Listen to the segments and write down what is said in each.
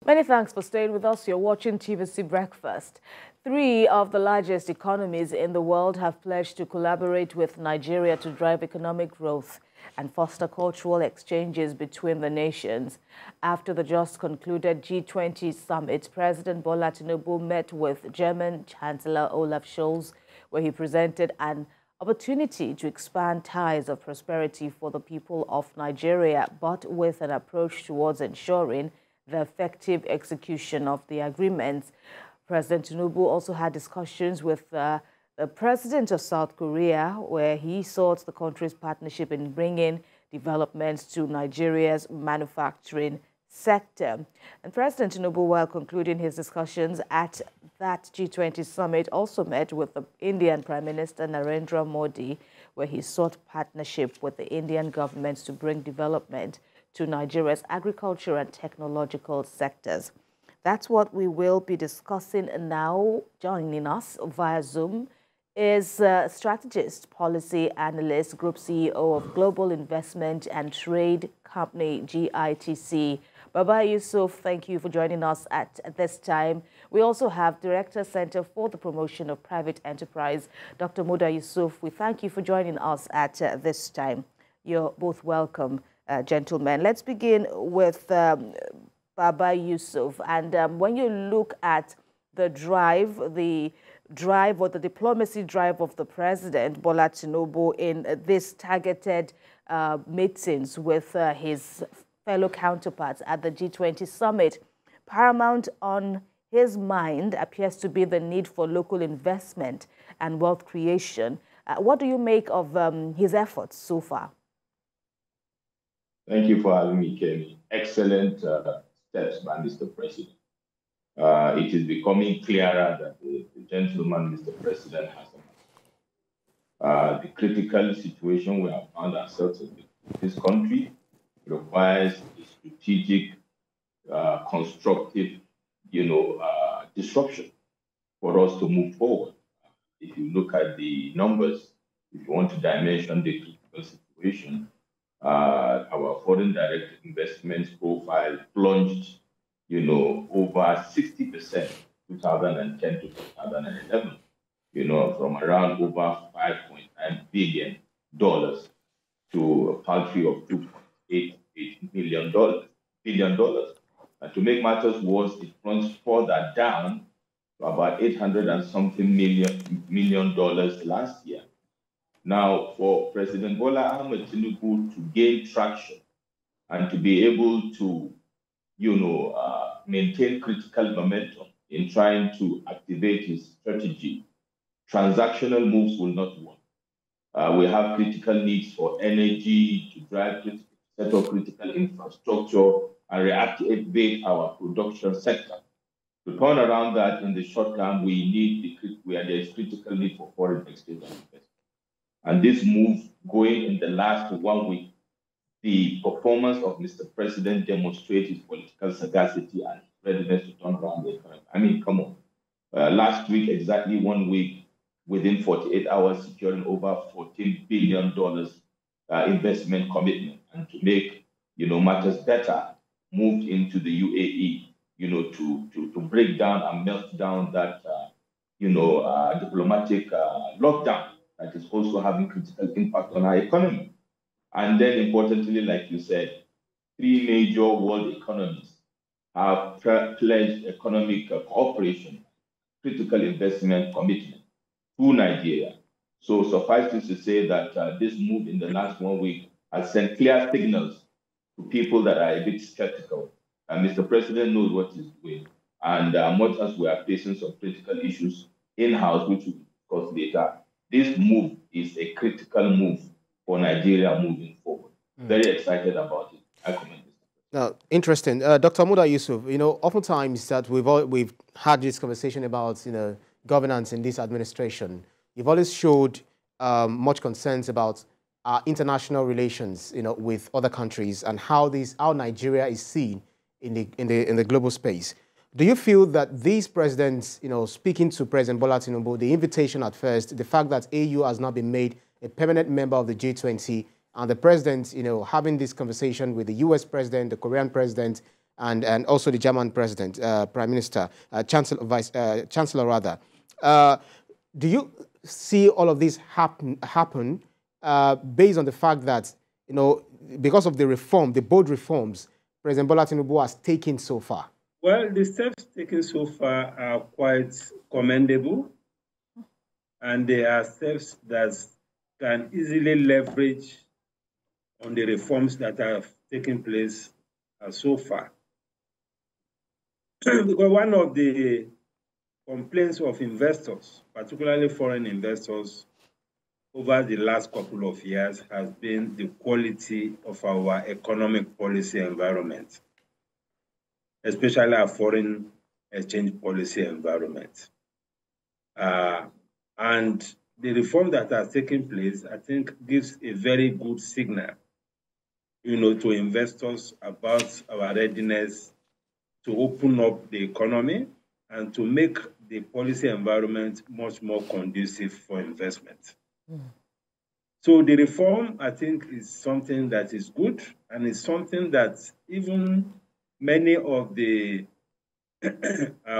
Many thanks for staying with us. You're watching TVC Breakfast. Three of the largest economies in the world have pledged to collaborate with Nigeria to drive economic growth and foster cultural exchanges between the nations. After the just concluded G20 summit, President Bola Tinubu met with German Chancellor Olaf Scholz, where he presented an opportunity to expand ties of prosperity for the people of Nigeria, but with an approach towards ensuring the effective execution of the agreements. President Tinubu also had discussions with the president of South Korea, where he sought the country's partnership in bringing developments to Nigeria's manufacturing sector. And President Tinubu, while concluding his discussions at that G20 summit, also met with the Indian Prime Minister Narendra Modi, where he sought partnership with the Indian government to bring development to Nigeria's agriculture and technological sectors. That's what we will be discussing now. Joining us via Zoom is strategist, policy analyst, group CEO of Global Investment and Trade Company, GITC, Baba Yusuf. Thank you for joining us at this time. We also have Director Center for the Promotion of Private Enterprise, Dr. Muda Yusuf. We thank you for joining us at this time. You're both welcome, gentlemen. Let's begin with Baba Yusuf. And when you look at the drive or the diplomacy drive of the President Bola Tinubu in this targeted meetings with his fellow counterparts at the G20 summit, paramount on his mind appears to be the need for local investment and wealth creation. What do you make of his efforts so far? Thank you for having me, Kemi. Excellent steps by Mr. President. It is becoming clearer that the gentleman, Mr. President, has the critical situation we have found ourselves in this country requires a strategic, constructive, disruption for us to move forward. If you look at the numbers, if you want to dimension the critical situation, our foreign direct investments profile plunged, over 60%, 2010 to 2011, from around over $5.9 billion to a paltry of $2.88 billion. And to make matters worse, it plunged further down to about $800 and something million last year. Now, for President Bola Ahmed Tinubu to gain traction and to be able to, maintain critical momentum in trying to activate his strategy, transactional moves will not work. We have critical needs for energy to drive set of critical infrastructure and reactivate our production sector. To turn around that in the short term, there is critical need for foreign exchange and investment. And this move going in the last 1 week, the performance of Mr. President demonstrates his political sagacity and readiness to turn around the economy. I mean, come on. Last week, exactly 1 week, within 48 hours, securing over $14 billion investment commitment. And to make, matters better, moved into the UAE, to break down and melt down that, diplomatic lockdown that is also having critical impact on our economy. And then importantly, like you said, three major world economies have pledged economic cooperation, critical investment commitment to Nigeria. So suffice it to say that this move in the last 1 week has sent clear signals to people that are a bit skeptical. And Mr. President knows what he's doing. And much as we are facing some critical issues in-house, which we'll discuss later, this move is a critical move for Nigeria moving forward. Very excited about it. I commend this. Now, interesting. Dr. Muda Yusuf, oftentimes that we've had this conversation about, governance in this administration. You've always showed much concerns about our international relations, with other countries and how Nigeria is seen in the global space. Do you feel that these presidents, speaking to President Bola Tinubu, the invitation at first, the fact that AU has not been made a permanent member of the G20, and the president, having this conversation with the US president, the Korean president, and also the German president, Prime Minister, Chancellor rather. Do you see all of this happen based on the fact that, because of the reform, the bold reforms President Bola Tinubu has taken so far? Well, the steps taken so far are quite commendable, and they are steps that can easily leverage on the reforms that have taken place so far. Because one of the complaints of investors, particularly foreign investors, over the last couple of years has been the quality of our economic policy environment, especially our foreign exchange policy environment. And the reform that has taken place, I think, gives a very good signal, to investors about our readiness to open up the economy and to make the policy environment much more conducive for investment. So the reform, I think, is something that is good, and it's something that even many of the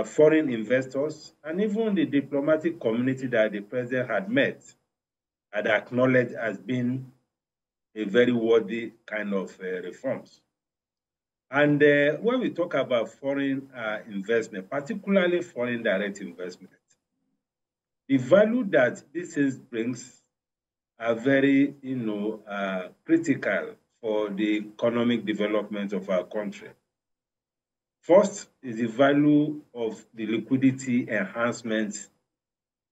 foreign investors and even the diplomatic community that the president had met had acknowledged as being a very worthy kind of reforms. And when we talk about foreign investment, particularly foreign direct investment, the value that this brings are very, critical for the economic development of our country. First is the value of the liquidity enhancement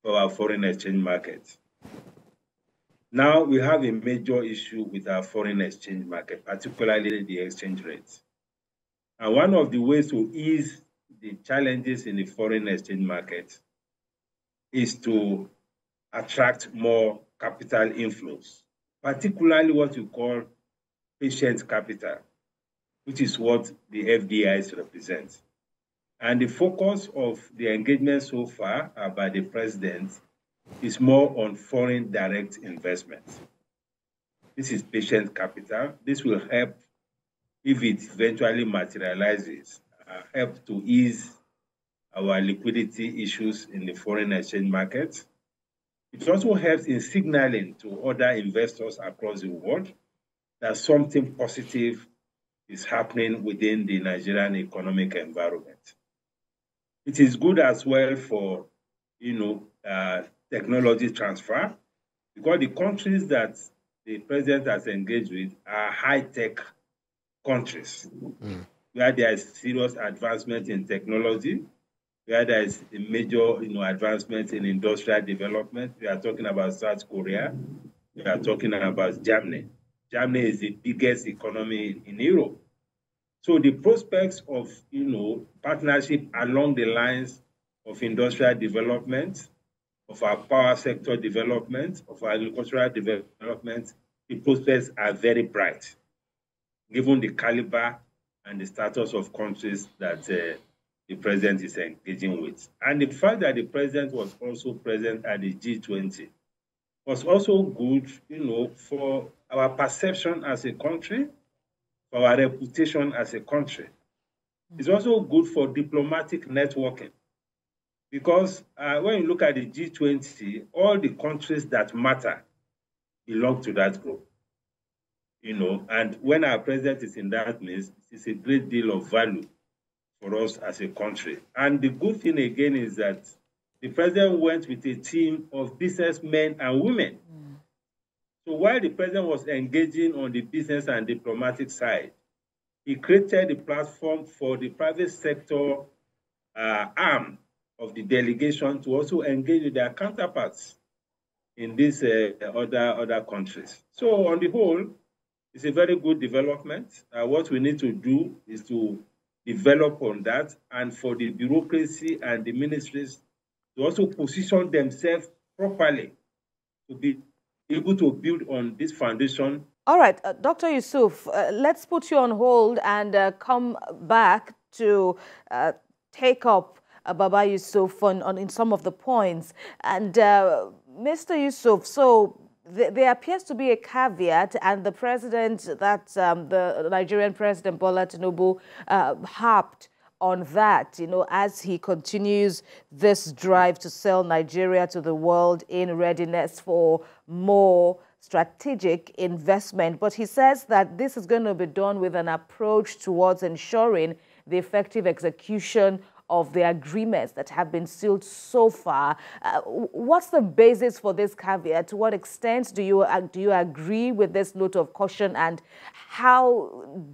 for our foreign exchange market. Now we have a major issue with our foreign exchange market, particularly the exchange rates. And one of the ways to ease the challenges in the foreign exchange market is to attract more capital inflows, particularly what you call patient capital, which is what the FDIs represent. And the focus of the engagement so far by the president is more on foreign direct investment. This is patient capital. This will help, if it eventually materializes, help to ease our liquidity issues in the foreign exchange market. It also helps in signaling to other investors across the world that something positive is happening within the Nigerian economic environment. It is good as well for, technology transfer, because the countries that the president has engaged with are high-tech countries, where there is serious advancement in technology, where there is a major, advancement in industrial development. We are talking about South Korea. We are talking about Germany. Germany is the biggest economy in Europe. So the prospects of, partnership along the lines of industrial development, of our power sector development, of our agricultural development, the prospects are very bright, given the caliber and the status of countries that the president is engaging with. And the fact that the president was also present at the G20 was also good, for our perception as a country, for our reputation as a country. It's also good for diplomatic networking, because when you look at the G20, all the countries that matter belong to that group. And when our president is in that midst, it's a great deal of value for us as a country. And the good thing again is that the president went with a team of businessmen and women. So while the president was engaging on the business and diplomatic side, he created a platform for the private sector arm of the delegation to also engage with their counterparts in these other countries. So on the whole, it's a very good development. What we need to do is to develop on that, and for the bureaucracy and the ministries to also position themselves properly to be able to build on this foundation. All right, Dr. Yusuf, let's put you on hold and come back to take up Baba Yusuf in some of the points. And Mr. Yusuf, so there appears to be a caveat, and the president, the Nigerian president Bola Tinubu, harped on that, as he continues this drive to sell Nigeria to the world in readiness for more strategic investment. But he says that this is going to be done with an approach towards ensuring the effective execution of the agreements that have been sealed so far. What's the basis for this caveat? To what extent do you agree with this note of caution, and how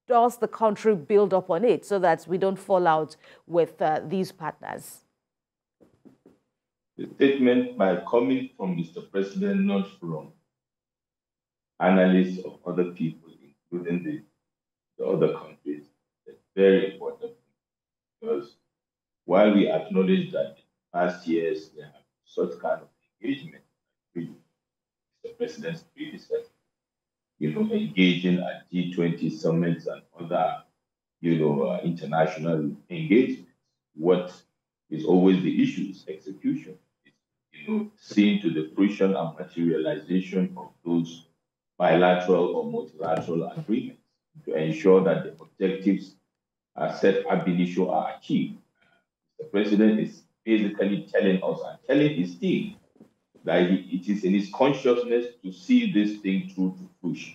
does the country build up on it so that we don't fall out with these partners? The statement by coming from Mr. President, not from analysts of other people, including the other countries, is very important, because while we acknowledge that in past years there have such kind of engagement with the president's predecessor, engaging at G20 summits and other, international engagements, what is always the issue is execution. Seeing to the fruition and materialization of those bilateral or multilateral agreements to ensure that the objectives set ab initio are achieved. The president is basically telling us and telling his team that it is in his consciousness to see this thing through to fruition.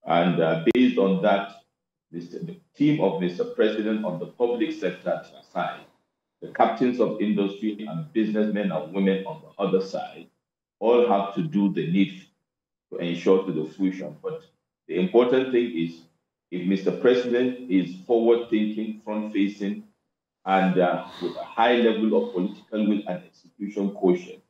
And based on that, the team of Mr. President on the public sector side, the captains of industry and businessmen and women on the other side, all have to do the need to ensure to the fruition. But the important thing is, if Mr. President is forward-thinking, front-facing, and with a high level of political will and execution quotient,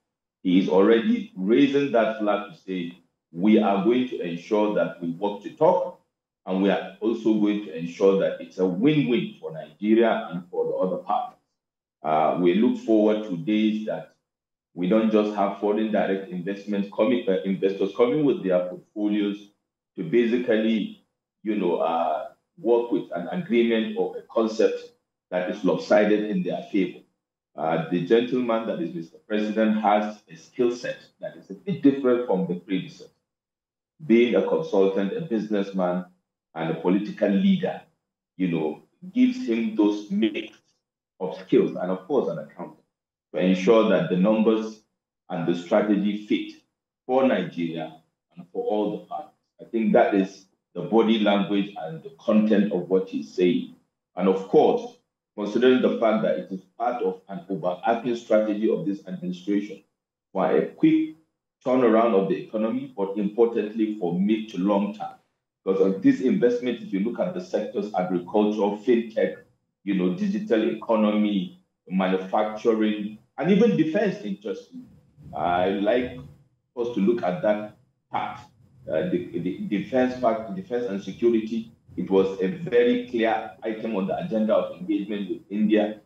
he is already raising that flag to say, we are going to ensure that we walk the talk, and we are also going to ensure that it's a win-win for Nigeria and for the other partners. We look forward to days that we don't just have foreign direct investors coming with their portfolios to basically, work with an agreement or a concept that is lopsided in their favor. The gentleman that is Mr. President has a skill set that is a bit different from the predecessor. Being a consultant, a businessman, and a political leader, gives him those mix of skills and, of course, an accountant to ensure that the numbers and the strategy fit for Nigeria and for all the partners. I think that is the body language and the content of what he's saying. And of course, considering the fact that it is part of an overarching strategy of this administration for a quick turnaround of the economy, but importantly for mid to long term. Because of this investment, if you look at the sectors, agriculture, fintech, digital economy, manufacturing, and even defense industry. I like us to look at that part. The defense part, defense and security, it was a very clear item on the agenda of engagement with India.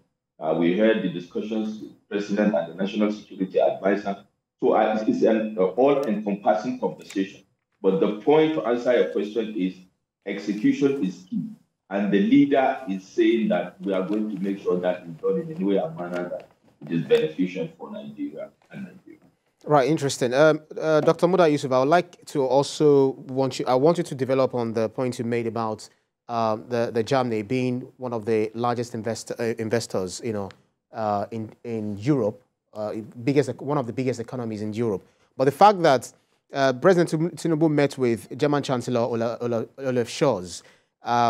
We heard the discussions with the President and the National Security Advisor. So it's an all-encompassing conversation. But the point to answer your question is execution is key. And the leader is saying that we are going to make sure that it's done in a way and manner that it is beneficial for Nigeria and Nigeria. Right, interesting. Dr. Muda Yusuf, I would like to also want you to develop on the point you made about the Germany being one of the largest investors, in Europe, one of the biggest economies in Europe. But the fact that President Tinubu met with German Chancellor Olaf Scholz,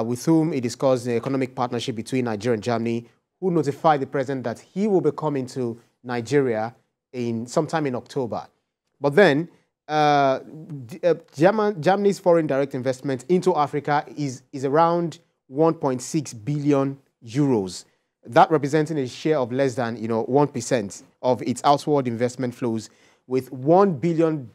with whom he discussed the economic partnership between Nigeria and Germany, who notified the president that he will be coming to Nigeria sometime in October. But then Germany's foreign direct investment into Africa is around 1.6 billion euros. That representing a share of less than 1% of its outward investment flows, with $1 billion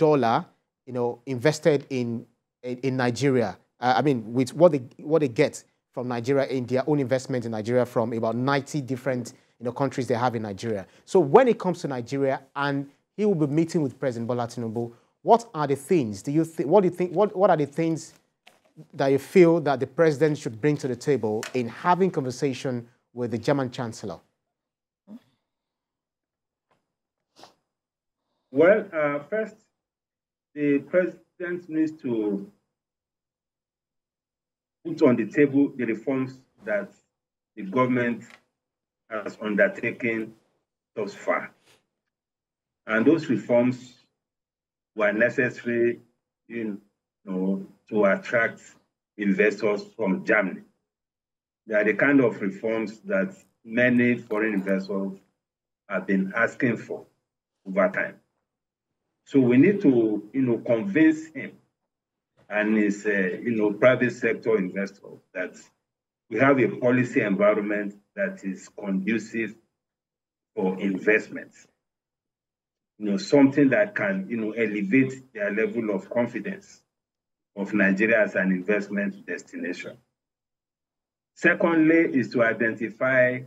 invested in Nigeria. With what they get from Nigeria in their own investment in Nigeria from about 90 different countries they have in Nigeria. So when it comes to Nigeria, and he will be meeting with President Bola Tinubu, what are the things what are the things that you feel that the president should bring to the table in having conversation with the German Chancellor? Well, first, the president needs to put on the table the reforms that the government has undertaken thus far. And those reforms were necessary, to attract investors from Germany. They are the kind of reforms that many foreign investors have been asking for over time. So we need to, convince him and his, private sector investors that we have a policy environment that is conducive for investments. Something that can, elevate their level of confidence of Nigeria as an investment destination. Secondly, is to identify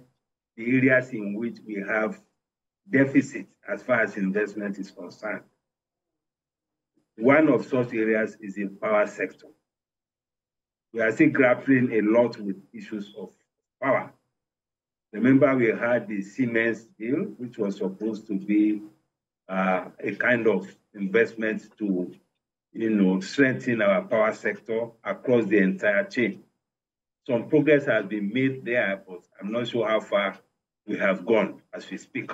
the areas in which we have deficit as far as investment is concerned. One of such areas is the power sector. We are still grappling a lot with issues of power. Remember, we had the Siemens deal, which was supposed to be a kind of investment to, strengthen our power sector across the entire chain. Some progress has been made there, but I'm not sure how far we have gone as we speak.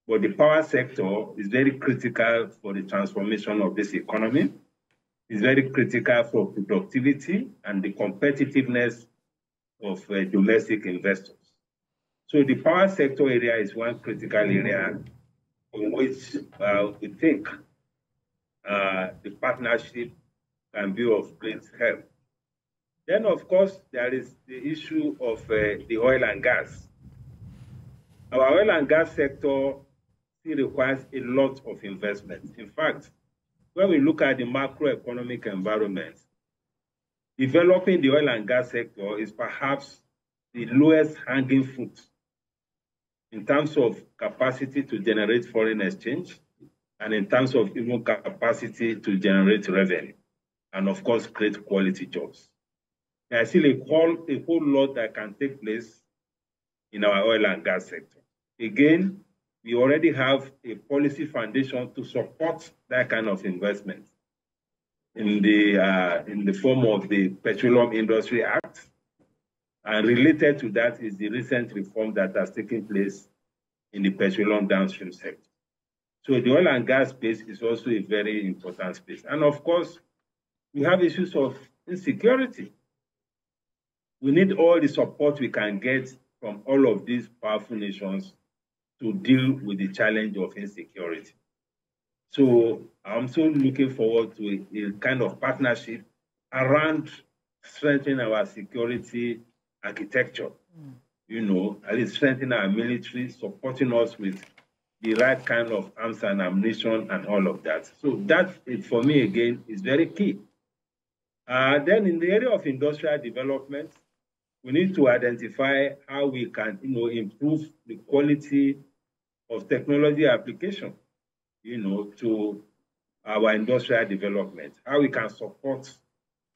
But the power sector is very critical for the transformation of this economy. It's very critical for productivity and the competitiveness of domestic investors. So the power sector area is one critical area in which we think the partnership can be of great help. Then, of course, there is the issue of the oil and gas. Our oil and gas sector still requires a lot of investment. In fact, when we look at the macroeconomic environment, developing the oil and gas sector is perhaps the lowest hanging fruit in terms of capacity to generate foreign exchange and in terms of even capacity to generate revenue and, of course, create quality jobs. There's still a whole lot that can take place in our oil and gas sector. Again, we already have a policy foundation to support that kind of investment in the form of the Petroleum Industry Act. And related to that is the recent reform that has taken place in the petroleum downstream sector. So the oil and gas space is also a very important space. And of course, we have issues of insecurity. We need all the support we can get from all of these powerful nations to deal with the challenge of insecurity. So I'm so looking forward to a kind of partnership around strengthening our security architecture, at least strengthening our military, supporting us with the right kind of arms and ammunition and all of that. So that, for me, again, is very key. Then in the area of industrial development, we need to identify how we can, improve the quality of technology application, to our industrial development, how we can support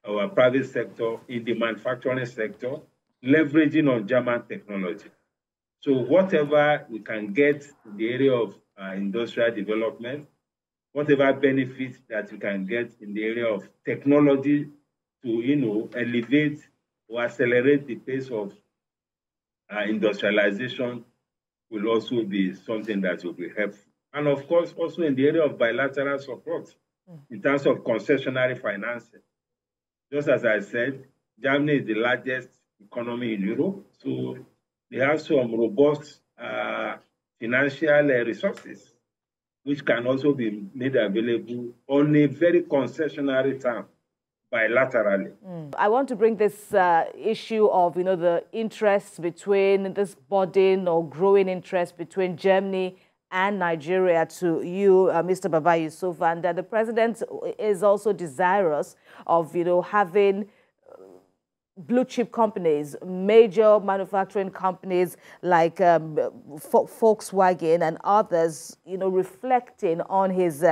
our private sector in the manufacturing sector, leveraging on German technology. So whatever we can get in the area of industrial development, whatever benefits that we can get in the area of technology to, elevate or accelerate the pace of industrialization will also be something that will be helpful. And of course, also in the area of bilateral support, in terms of concessionary financing. Just as I said, Germany is the largest economy in Europe, so they have some robust financial resources, which can also be made available on a very concessionary term, bilaterally. I want to bring this issue of, the interest between this budding or growing interest between Germany and Nigeria to you, Mr. Baba Yusuf, and the president is also desirous of, having blue chip companies, major manufacturing companies like Volkswagen and others, reflecting on his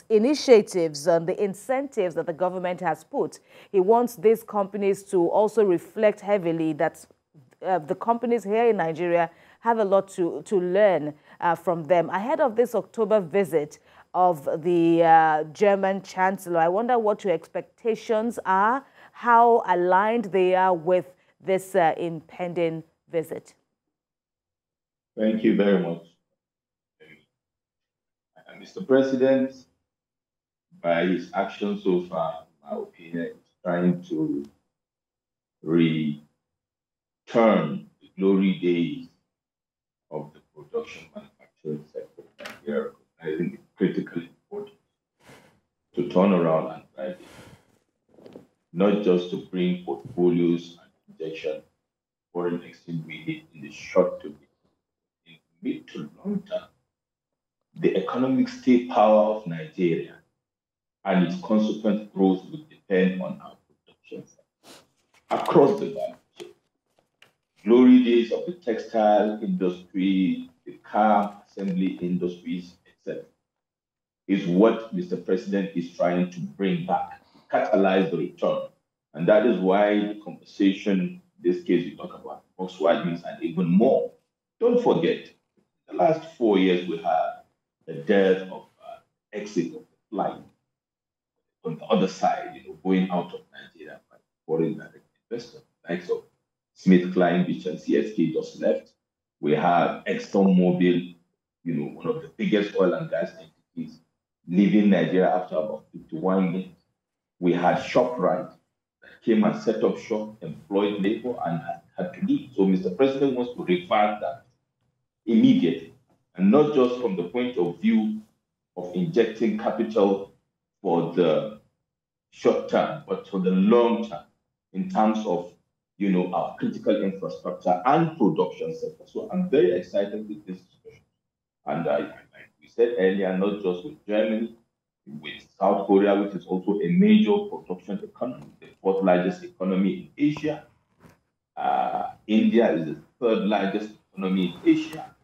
initiatives and the incentives that the government has put. He wants these companies to also reflect heavily that the companies here in Nigeria have a lot to learn from them. Ahead of this October visit of the German chancellor. I wonder what your expectations are, how aligned they are with this impending visit. Thank you very much. Mr. President, by his actions so far, in my opinion, is trying to return the glory days of the production manufacturing sector in Nigeria, recognizing it's critically important to turn around and drive it, not just to bring portfolios and injection foreign exchange we need in the short to mid to long term. The economic state power of Nigeria and its consequent growth will depend on our production across the value chain. Glory days of the textile industry, the car assembly industries, etc., is what Mr. President is trying to bring back, catalyze the return. And that is why the conversation, in this case, we talk about Volkswagen and even more. Don't forget, the last 4 years, we had the death of exit of the flight on the other side, going out of Nigeria by foreign direct investors, like so SmithKline Beach and CSK just left. We have ExxonMobil, one of the biggest oil and gas entities, leaving Nigeria after about 51 years. We had ShopRite that came and set up shop, employed labor, and had to leave. So Mr. President wants to revive that immediately, and not just from the point of view of injecting capital for the short term, but for the long term, in terms of our critical infrastructure and production sector. So I'm very excited with this discussion. And like we said earlier, not just with Germany, with South Korea, which is also a major production economy, the fourth largest economy in Asia. India is the third largest economy in Asia.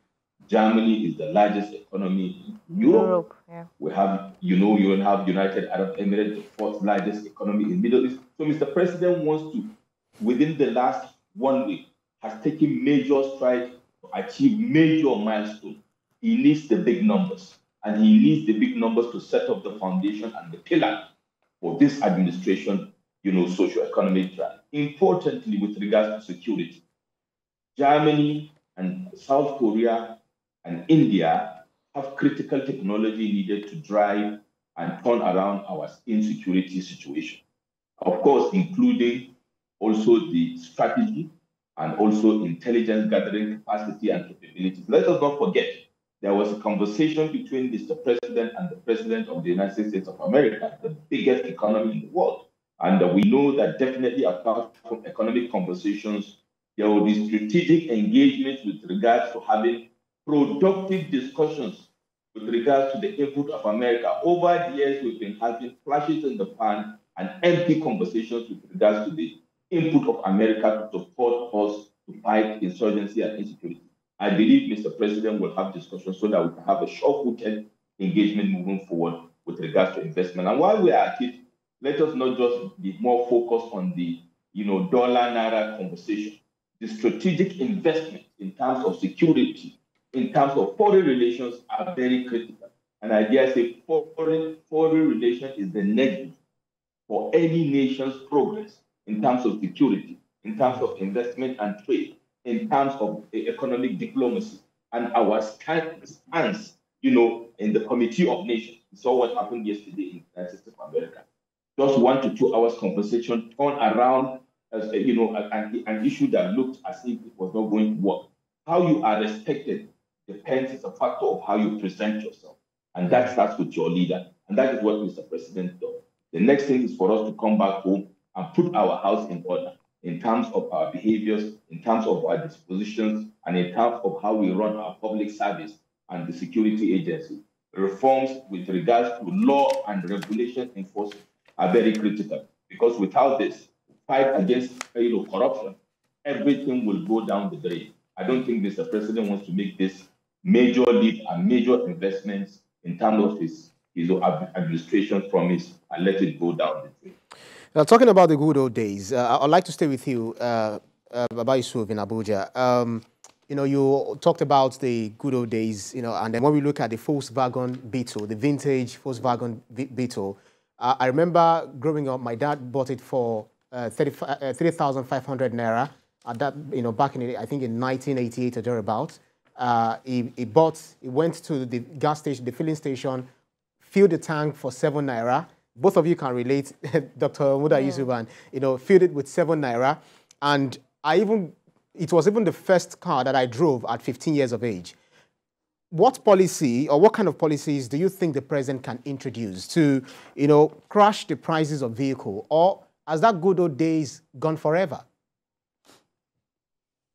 Germany is the largest economy in Europe. Yeah. We have, you have United Arab Emirates, the fourth largest economy in Middle East. So Mr. President wants to, within the last 1 week, has taken major strides to achieve major milestones. He needs the big numbers, and he needs the big numbers to set up the foundation and the pillar for this administration, socio-economic drive. Importantly, with regards to security, Germany and South Korea and India have critical technology needed to drive and turn around our insecurity situation. Of course, including also the strategy and also intelligence gathering capacity and capabilities. Let us not forget, there was a conversation between Mr. President and the President of the United States of America, the biggest economy in the world. And we know that definitely apart from economic conversations, there will be strategic engagement with regards to having productive discussions with regards to the input of America. Over the years, we've been having flashes in the pan and empty conversations with regards to the input of America to support us to fight insurgency and insecurity. I believe Mr. President will have discussions so that we can have a sure-footed engagement moving forward with regards to investment. And while we are at it, let us not just be more focused on the dollar-naira conversation. The strategic investment in terms of security, in terms of foreign relations are very critical. And I dare say foreign relations is the next for any nation's progress in terms of security, in terms of investment and trade, in terms of economic diplomacy, and our stance, in the Committee of Nations. We saw what happened yesterday in the United States of America. Just 1 to 2 hours conversation turned around as an issue that looked as if it was not going to work. How you are respected depends, it's a factor of how you present yourself. And that starts with your leader. And that is what Mr. President does. The next thing is for us to come back home and put our house in order in terms of our behaviors, in terms of our dispositions, and in terms of how we run our public service and the security agency. Reforms with regards to law and regulation enforcement are very critical, because without this fight against corruption, everything will go down the drain. I don't think Mr. President wants to make this major leap and major investments in terms of his administration promise and let it go down the drain. Now, talking about the good old days, I'd like to stay with you, Baba Yusuf in Abuja. You know, you talked about the good old days, you know, and then when we look at the Volkswagen Beetle, the vintage Volkswagen Beetle, I remember growing up, my dad bought it for 3,500 naira. At that, you know, back in, I think in 1988 or thereabouts. He went to the gas station, the filling station, filled the tank for 7 naira. Both of you can relate, Dr. Muda, Yusuf, and, you know, filled it with 7 naira. And it was even the first car that I drove at 15 years of age. What policy or what kind of policies do you think the president can introduce to, you know, crash the prices of vehicle, or has that good old days gone forever?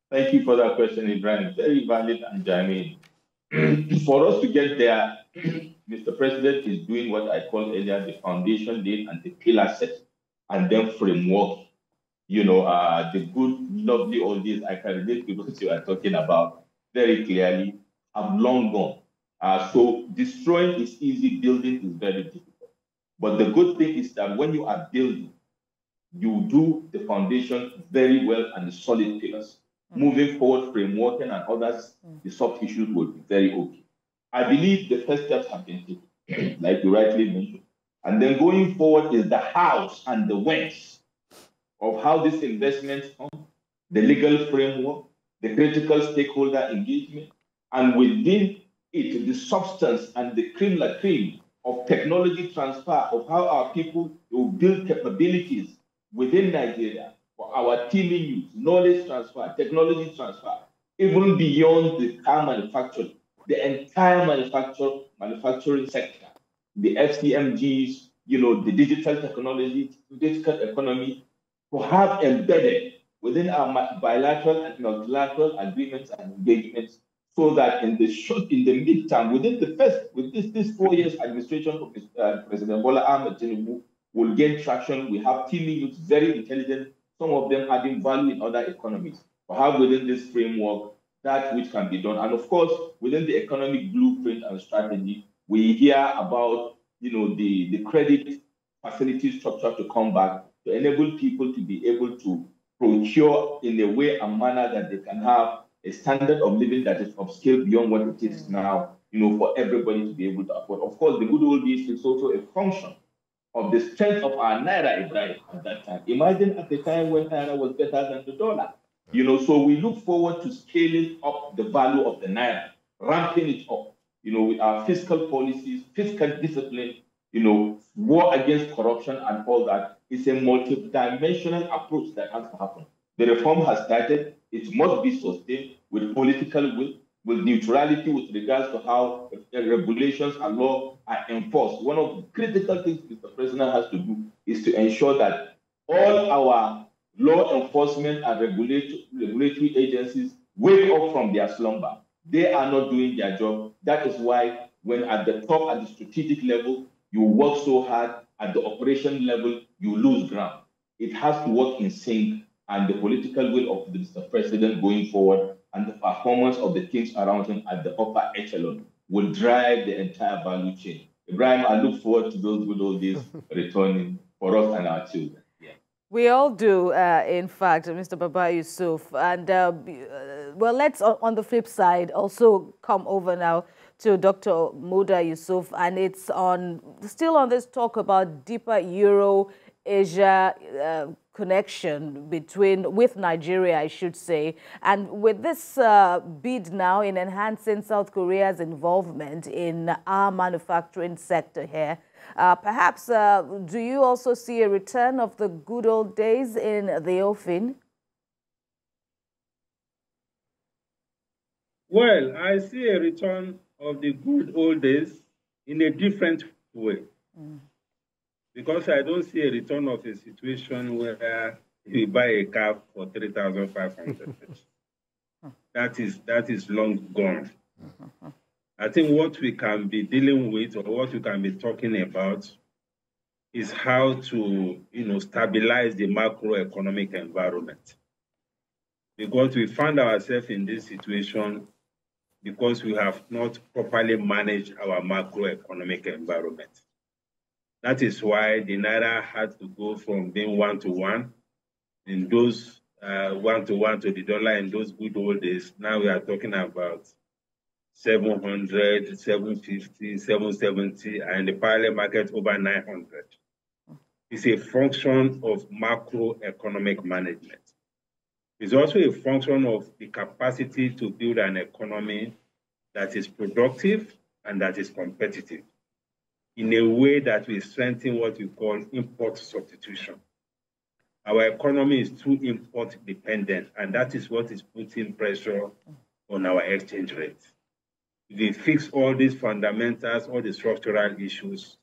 Thank you for that question, Ibrahim. Very valid and germane. For us to get there, Mr. President is doing what I called earlier the foundation laid and the pillar set, and then framework. You know, the good, lovely old days, I can relate to what you are talking about very clearly, have long gone. So destroying is easy, building is very difficult. But the good thing is that when you are building, you do the foundation very well and the solid pillars. Moving forward, frameworking and others, the soft issues will be very okay. I believe the first steps have been taken, like you rightly mentioned. And then going forward is the hows and the whens of how this investment come, the legal framework, the critical stakeholder engagement, and within it, the substance and the cream la cream of technology transfer of how our people will build capabilities within Nigeria for our teaming youth, knowledge transfer, technology transfer, even beyond the car manufacturing, the entire manufacturing sector, the FCMGs, you know, the digital technology, digital economy, to have embedded within our bilateral and multilateral agreements and engagements, so that in the midterm, with this 4 years administration of President Bola Ahmed Tinubu, will gain traction. We have teaming youth, very intelligent, some of them adding value in other economies. We have within this framework that which can be done. And of course, within the economic blueprint and strategy, we hear about, you know, the credit facility structure to come back to enable people to be able to procure in a way and manner that they can have a standard of living that is upscale beyond what it is now, you know, for everybody to be able to afford. Of course, the good old days is also a function of the strength of our Naira, Ibrahim, at that time. Imagine at the time when Naira was better than the dollar. You know, so we look forward to scaling up the value of the Naira, ramping it up, you know, with our fiscal policies, fiscal discipline, you know, war against corruption and all that. It's a multi-dimensional approach that has to happen. The reform has started. It must be sustained with political will, with neutrality with regards to how regulations and law are enforced. One of the critical things Mr. President has to do is to ensure that all our law enforcement and regulatory agencies wake up from their slumber. They are not doing their job. That is why when at the top, at the strategic level, you work so hard, at the operation level, you lose ground. It has to work in sync, and the political will of the Mr. President going forward and the performance of the teams around him at the upper echelon will drive the entire value chain. Ibrahim, I look forward to those good old days returning for us and our children. Yeah. We all do, in fact, Mr. Baba Yusuf. And, well, let's, on the flip side, also come over now to Dr. Muda Yusuf. And it's still on this talk about deeper Euro-Asia connection with Nigeria, I should say. And with this bid now in enhancing South Korea's involvement in our manufacturing sector here, perhaps do you also see a return of the good old days in the offing? Well, I see a return of the good old days in a different way. Because I don't see a return of a situation where you buy a car for 3,500. That is long gone. I think what we can be dealing with, or what we can be talking about, is how to, stabilize the macroeconomic environment. Because we found ourselves in this situation because we have not properly managed our macroeconomic environment. That is why the Naira had to go from being 1 to 1 in those 1-to-1 to the dollar in those good old days. Now we are talking about 700, 750, 770, and the parallel market over 900. It's a function of macroeconomic management. It's also a function of the capacity to build an economy that is productive and that is competitive in a way that will strengthen what we call import substitution. Our economy is too import dependent, and that is what is putting pressure on our exchange rate. If we fix all these fundamentals, all the structural issues,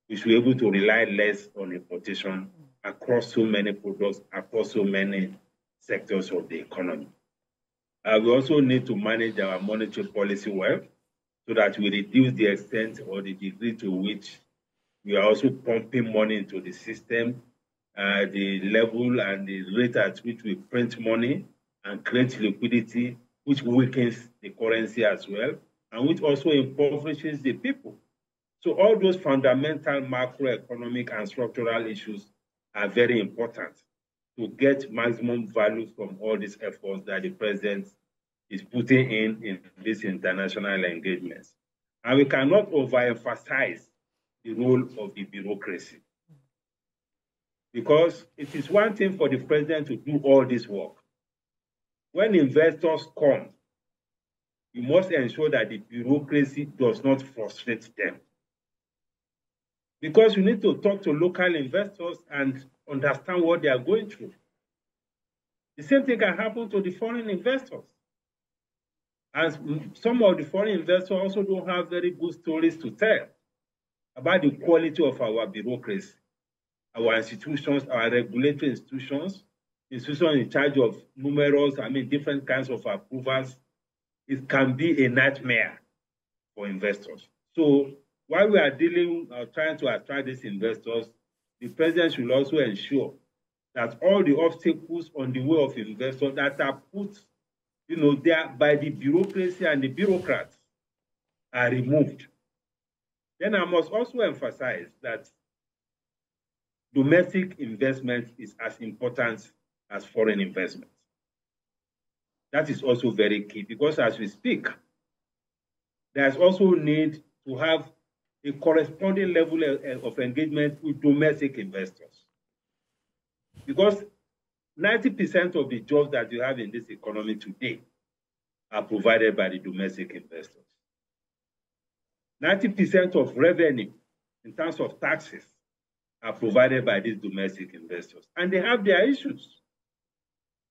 we should be able to rely less on importation across so many products, across so many sectors of the economy. We also need to manage our monetary policy well so that we reduce the extent or the degree to which we are also pumping money into the system, the level and the rate at which we print money and create liquidity, which weakens the currency as well, and which also impoverishes the people. So all those fundamental macroeconomic and structural issues are very important to get maximum value from all these efforts that the president is putting in these international engagements. And we cannot overemphasize the role of the bureaucracy. Because it is one thing for the president to do all this work. When investors come, you must ensure that the bureaucracy does not frustrate them. Because you need to talk to local investors and understand what they are going through. The same thing can happen to the foreign investors. And some of the foreign investors also don't have very good stories to tell about the quality of our bureaucracy, our institutions, our regulatory institutions in charge of numerous, different kinds of approvals. It can be a nightmare for investors. So while we are trying to attract these investors, the president should also ensure that all the obstacles on the way of investors that are put, there by the bureaucracy and the bureaucrats are removed. Then I must also emphasize that domestic investment is as important as foreign investment. That is also very key because as we speak, there's also need to have a corresponding level of engagement with domestic investors. Because 90% of the jobs that you have in this economy today are provided by the domestic investors. 90% of revenue in terms of taxes are provided by these domestic investors. And they have their issues.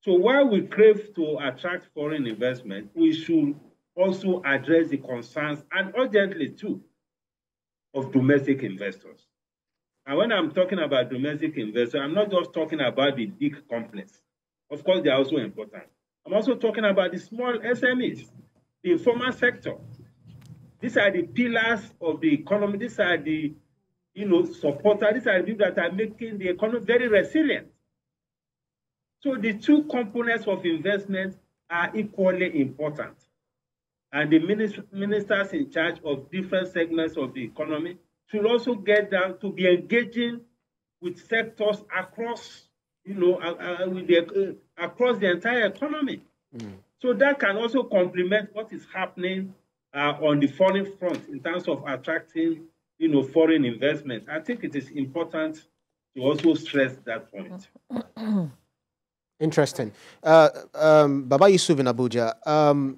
So while we crave to attract foreign investment, we should also address the concerns, and urgently too, of domestic investors. And when I'm talking about domestic investors, I'm not just talking about the big companies. Of course, they are also important. I'm also talking about the small SMEs, the informal sector. These are the pillars of the economy. These are the supporters. These are the people that are making the economy very resilient. So the two components of investment are equally important. And the ministers in charge of different segments of the economy should also get down to be engaging with sectors across, across the entire economy. So that can also complement what is happening on the foreign front in terms of attracting, foreign investment. I think it is important to also stress that point. Interesting. Baba Yusuf in Abuja,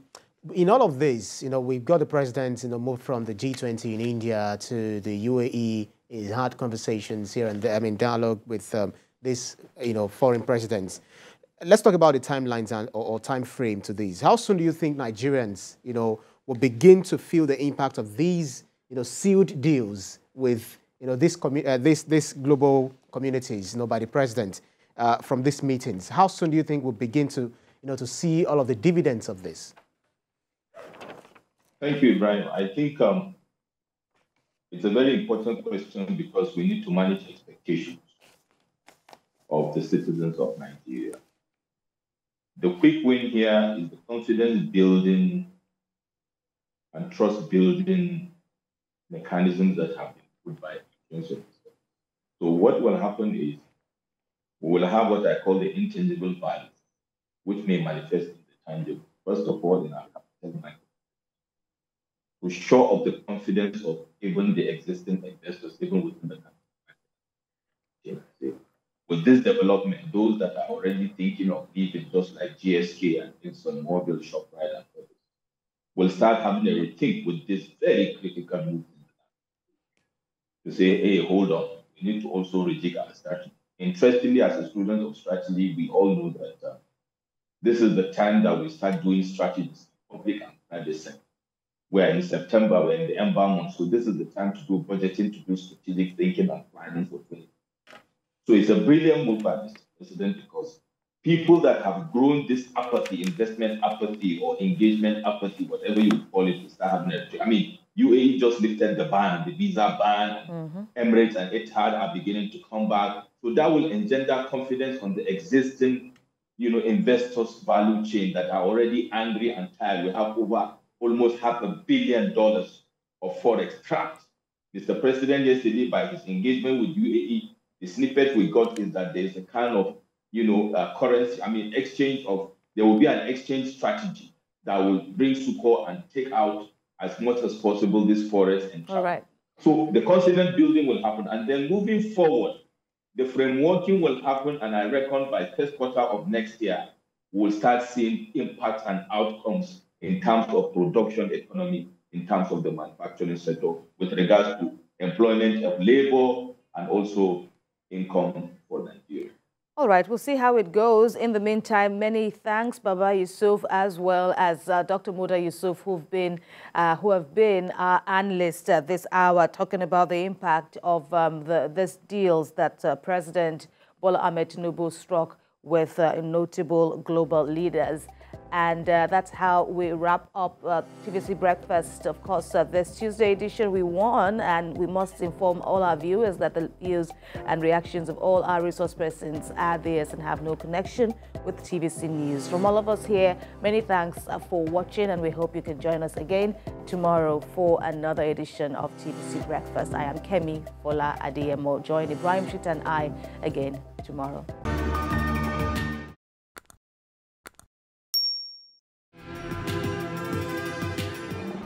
in all of this, we've got the president, moved from the G20 in India to the UAE. He's had conversations here and there, dialogue with these, foreign presidents. Let's talk about the timelines or time frame to these. How soon do you think Nigerians, will begin to feel the impact of these, sealed deals with, this global communities, by the president from these meetings? How soon do you think we'll begin to, to see all of the dividends of this? Thank you, Ibrahim. I think it's a very important question because we need to manage expectations of the citizens of Nigeria. The quick win here is the confidence building and trust building mechanisms that have been put by the. So what will happen is we will have what I call the intangible value which may manifest in the tangible. First of all, in our capital market, to shore up the confidence of even the existing investors, even within the capital market. With this development, those that are already thinking of leaving, just like GSK and ExxonMobil, ShopRite, and others, will start having a rethink with this very critical move to say, hey, hold on, we need to also rejig our strategy. Interestingly, as a student of strategy, we all know that this is the time that we start doing strategies, public and private sector. We're in September, we're in the ember month, so this is the time to do budgeting, to do strategic thinking and planning for 2020. So it's a brilliant move by Mr. President, because people that have grown this apathy, investment apathy or engagement apathy, whatever you call it, to start having a, I mean, UAE just lifted the ban, the visa ban, Emirates and Etihad are beginning to come back. So that will engender confidence on the existing, investors' value chain that are already angry and tired. We have over almost $500 million of forex trapped. Mr. President yesterday, by his engagement with UAE, the snippet we got is that there's a kind of, currency, exchange of, there will be an exchange strategy that will bring support and take out as much as possible this forex and trap. All right. So the confidence building will happen. And then moving forward, the frameworking will happen, and I reckon by first quarter of next year, we'll start seeing impacts and outcomes in terms of production economy, in terms of the manufacturing sector, with regards to employment of labor and also income for Nigeria. All right, we'll see how it goes. In the meantime, many thanks, Baba Yusuf, as well as Dr. Muda Yusuf, who have been our analysts this hour, talking about the impact of these deals that President Bola Ahmed Tinubu struck with notable global leaders. And that's how we wrap up TVC Breakfast. Of course, this Tuesday edition we won, and we must inform all our viewers that the views and reactions of all our resource persons are theirs and have no connection with TVC News. From all of us here, many thanks for watching, and we hope you can join us again tomorrow for another edition of TVC Breakfast. I am Kemi Fola Adeyemo. Join Ibrahim Shita and I again tomorrow.